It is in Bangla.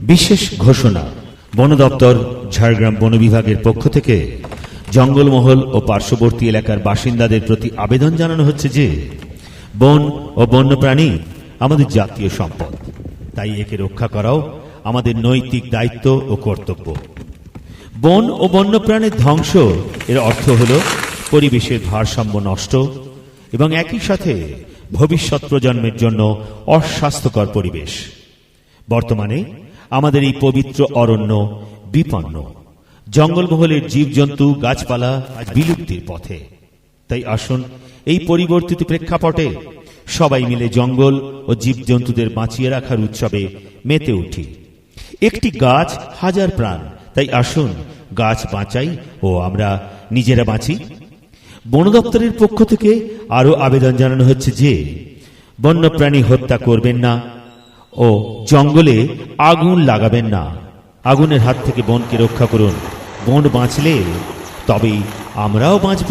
বিশেষ ঘোষণা। বন দপ্তর ঝাড়গ্রাম বন বিভাগের পক্ষ থেকে জঙ্গলমহল ও পার্শ্ববর্তী এলাকার বাসিন্দাদের প্রতি আবেদন জানানো হচ্ছে যে বন ও বন্যপ্রাণী আমাদের জাতীয় সম্পদ, তাই একে রক্ষা করাও আমাদের নৈতিক দায়িত্ব ও কর্তব্য। বন ও বন্যপ্রাণীর ধ্বংস এর অর্থ হল পরিবেশের ভারসাম্য নষ্ট এবং একই সাথে ভবিষ্যৎ প্রজন্মের জন্য অস্বাস্থ্যকর পরিবেশ। বর্তমানে আমাদের এই পবিত্র অরণ্য বিপন্ন, জঙ্গলমহলের জীবজন্তু গাছপালা আজ বিলুপ্তির পথে। তাই আসুন এই পরিবর্তিত প্রেক্ষাপটে সবাই মিলে জঙ্গল ও জীবজন্তুদের বাঁচিয়ে রাখার উৎসবে মেতে উঠি। একটি গাছ হাজার প্রাণ, তাই আসুন গাছ বাঁচাই ও আমরা নিজেরা বাঁচি। বন দপ্তরের পক্ষ থেকে আরো আবেদন জানানো হচ্ছে যে বন্যপ্রাণী হত্যা করবেন না ও জঙ্গলে আগুন লাগাবেন না। আগুনের হাত থেকে বনকে রক্ষা করুন। বন বাঁচলে তবেই আমরাও বাঁচব।